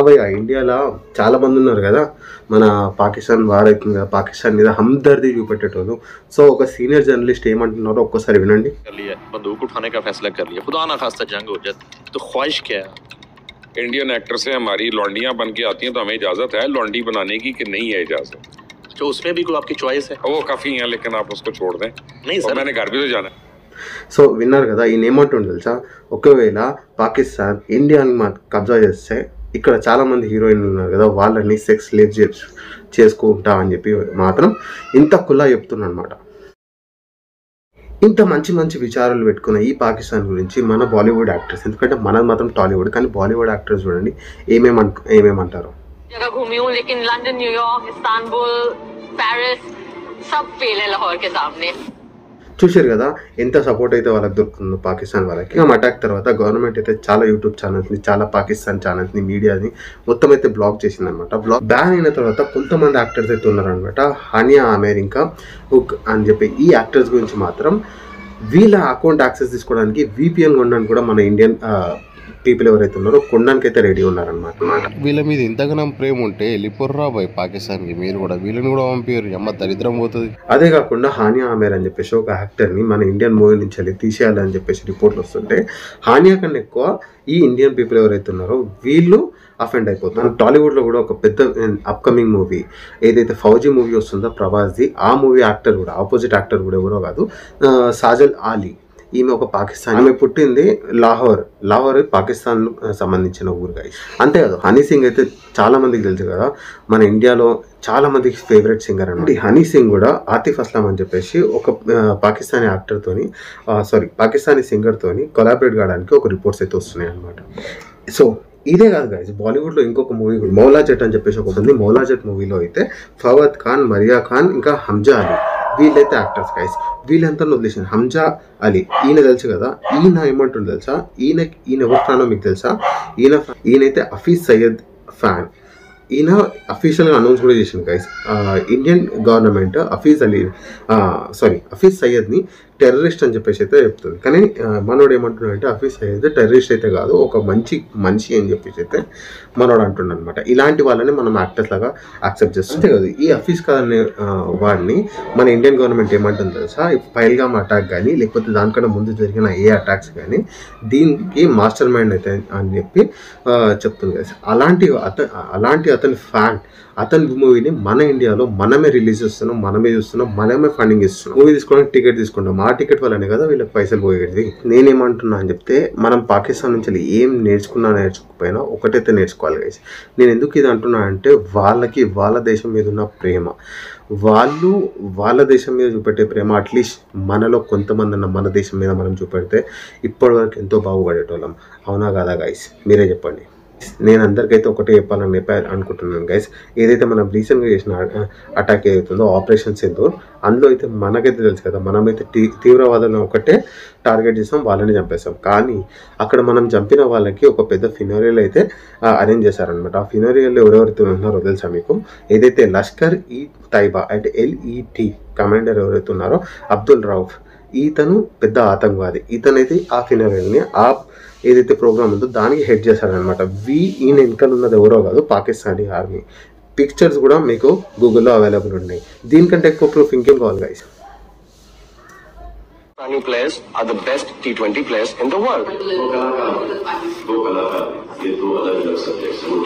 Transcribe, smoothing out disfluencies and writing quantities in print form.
భయ్య ఇండియాలో చాలా మంది ఉన్నారు కదా మన పాకిస్తాన్ వార్ అవుతుంది కదా, పాకిస్తాన్ మీద హమ్దర్ది చూపెట్టేటోళ్ళు. సో ఒక సీనియర్ జర్నలిస్ట్ ఏమంటున్నారో ఒక్కసారి వినండి. इंडियन एक्टर से हमारी लौंडियां बन के आती हैं तो हमें इजाजत है लौंडी बनाने की कि नहीं है इजाजत? तो उसमें भी कोई आपकी चॉइस है? वो काफी है लेकिन आप उसको छोड़ दें. नहीं सर, मैंने घर भी तो जाना है. సో విన్నారు కదా, ఈయన ఏమంటుండే తెలుసా, ఒకవేళ పాకిస్తాన్ ఇండియాని కబ్జా చేస్తే ఇక్కడ చాలా మంది హీరోయిన్లు ఉన్నారు కదా, వాళ్ళని సెక్స్ స్లేవ్ చేసుకుంటా అని చెప్పి మాత్రం ఇంత కుల్లా చెప్తున్నా అనమాట. ఇంత మంచి మంచి విచారాలు పెట్టుకున్న ఈ పాకిస్తాన్ గురించి మన బాలీవుడ్ యాక్టర్స్, ఎందుకంటే మనది మాత్రం టాలీవుడ్, కానీ బాలీవుడ్ యాక్టర్స్ చూడండి ఏమేమంటారు. जगह घूमी हूँ लेकिन लंदन, न्यूयॉर्क, इस्तांबुल, पेरिस सब फेल है लाहौर के सामने. చూశారు కదా ఎంత సపోర్ట్ అయితే వాళ్ళకి దొరుకుతుందో పాకిస్తాన్ వాళ్ళకి. అటాక్ తర్వాత గవర్నమెంట్ అయితే చాలా యూట్యూబ్ ఛానల్స్ని, చాలా పాకిస్తాన్ ఛానల్స్ని, మీడియాని మొత్తం అయితే బ్లాక్ చేసింది అనమాట. బ్యాన్ అయిన తర్వాత కొంతమంది యాక్టర్స్ అయితే ఉన్నారనమాట, హానియా ఆమెర్ ఇంకా హుక్ అని చెప్పి. ఈ యాక్టర్స్ గురించి మాత్రం వీళ్ళ అకౌంట్ యాక్సెస్ తీసుకోవడానికి VPN కొనడానికి కూడా మన ఇండియన్ పీపుల్ ఎవరైతే ఉన్నారో కొనడానికి అయితే రెడీ ఉన్నారనమాట. వీళ్ళ మీద ఇంతగానం ప్రేమ ఉంటే వెళ్ళిపోర్రా బాయ్ పాకిస్తాన్కి, మీరు కూడా వీళ్ళని కూడా పంపారు, అమ్మ దరిద్రం పోతుంది. అదే కాకుండా హానియా ఆమెర్ అని చెప్పేసి ఒక యాక్టర్ని మన ఇండియన్ మూవీ నుంచి వెళ్ళి తీసేయాలని చెప్పేసి రిపోర్ట్లు వస్తుంటే, హానియా కన్నా ఎక్కువ ఈ ఇండియన్ పీపుల్ ఎవరైతే ఉన్నారో వీళ్ళు అఫెండ్ అయిపోతున్నారు. టాలీవుడ్లో కూడా ఒక పెద్ద అప్కమింగ్ మూవీ ఏదైతే ఫౌజీ మూవీ వస్తుందో ప్రభాస్ది, ఆ మూవీ యాక్టర్ కూడా ఆపోజిట్ యాక్టర్ కూడా ఎవరో కాదు, సాజల్ ఆలీ. ఈమె ఒక పాకిస్తాన్, ఆమె పుట్టింది లాహోర్ పాకిస్తాన్ సంబంధించిన ఊరు గాయస్. అంతేకాదు హనీ సింగ్ అయితే చాలా మందికి తెలుసు కదా, మన ఇండియాలో చాలా మందికి ఫేవరెట్ సింగర్ అనమాట. హనీ సింగ్ కూడా ఆతిఫ్ అస్లాం అని చెప్పేసి ఒక పాకిస్తానీ యాక్టర్తోని పాకిస్తానీ సింగర్తోని కొలాబరేట్ కావడానికి ఒక రిపోర్ట్స్ అయితే వస్తున్నాయి అనమాట. సో ఇదే కాదు గైస్, బాలీవుడ్లో ఇంకొక మూవీ కూడా మౌలా జట్ అని చెప్పేసి ఒక ఉంది. మౌలా జట్ మూవీలో అయితే ఫవాద్ ఖాన్, మరియా ఖాన్ ఇంకా హంజా అలీ వీళ్ళైతే యాక్టర్స్ గైస్. వీళ్ళంతా వదిలేసాను. హంజా అలీ ఈయన తెలుసు కదా, ఈయన ఏమంటుంది తెలుసా, ఈయన ఎవరి ఫ్యానో మీకు తెలుసా, ఈయనైతే హఫీజ్ సయ్యద్ ఫ్యాన్. ఈయన అఫీషియల్గా అనౌన్స్ కూడా చేసింది గైస్. ఇండియన్ గవర్నమెంట్ హఫీజ్ సయ్యద్ని టెర్రరిస్ట్ అని చెప్పేసి అయితే చెప్తుంది. కానీ మనోడు ఏమంటున్నాడంటే హఫీజ్ సయ్యద్ టెర్రరిస్ట్ అయితే కాదు, ఒక మంచి మనిషి అని చెప్పేసి అయితే మనోడు అంటున్నాడు అనమాట. ఇలాంటి వాళ్ళని మనం యాక్టర్స్ లాగా యాక్సెప్ట్ చేస్తుంటే కదా. ఈ హఫీజ్ ఖాన్ అనే వాడిని మన ఇండియన్ గవర్నమెంట్ ఏమంటుంది తెలుసా, పహల్గామ్ అటాక్ కానీ లేకపోతే దానికన్నా ముందు జరిగిన ఏ అటాక్స్ కానీ దీనికి మాస్టర్ మైండ్ అయితే అని చెప్పి చెప్తుంది కదా. అలాంటి అతని ఫ్యాన్, అతని మూవీని మన ఇండియాలో మనమే రిలీజ్ చేస్తున్నాం, మనమే చూస్తున్నాం, మనమే ఫండింగ్ ఇస్తున్నాం. మూవీ తీసుకోవడానికి టికెట్ తీసుకుంటాం, ఆ టికెట్ వల్లనే కదా వీళ్ళకి పైసలు పోయేది. నేనేమంటున్నా అని చెప్తే, మనం పాకిస్తాన్ నుంచి ఏం నేర్చుకోకపోయినా ఒకటైతే నేర్చుకోవాలి గైస్. నేను ఎందుకు ఇది అంటున్నా అంటే, వాళ్ళకి వాళ్ళ దేశం మీద ఉన్న ప్రేమ, వాళ్ళ దేశం మీద చూపెట్టే ప్రేమ అట్లీస్ట్ మనలో కొంతమంది అన్న మన దేశం మీద మనం చూపెడితే ఇప్పటివరకు ఎంతో బాగుపడేటోళ్ళం. అవునా కాదా గైస్, మీరే చెప్పండి. నేను అందరికైతే ఒకటే చెప్పాలని అనుకుంటున్నాను గైస్. ఏదైతే మనం రీసెంట్గా చేసిన అటాక్ ఏదైతుందో ఆపరేషన్ సింధూర్, అందులో అయితే మనకైతే తెలుసు కదా, మనమైతే తీవ్రవాదులను ఒకటే టార్గెట్ చేసాం, వాళ్ళని చంపేస్తాం. కానీ అక్కడ మనం చంపిన వాళ్ళకి ఒక పెద్ద ఫినోరియల్ అయితే అరేంజ్ చేశారనమాట. ఆ ఫినోరియల్లో ఎవరెవరైతే ఉన్నారో తెలుసా మీకు, ఏదైతే లష్కర్ ఈ తైబా అంటే LET కమాండర్ ఎవరైతే ఉన్నారో అబ్దుల్ రౌఫ్, ఈతను పెద్ద ఆతంకవాది. ఈతనైతే ఆ ఫినోరియల్ని ఏదైతే ప్రోగ్రామ్ ఉందో దానికి హెడ్ చేశారనమాట. ఈయన వెనకాల ఉన్నది ఎవరో కాదు, పాకిస్తానీ ఆర్మీ. పిక్చర్స్ కూడా మీకు గూగుల్లో అవైలబుల్ ఉన్నాయి. దీనికంటే ఎక్కువ ప్రూఫ్ ఇంకేం కావాలి guys. Pakistani players are the best T20 players in the world. दो कलाकार ये दो अलग अलग सब्जेक्ट्स हैं.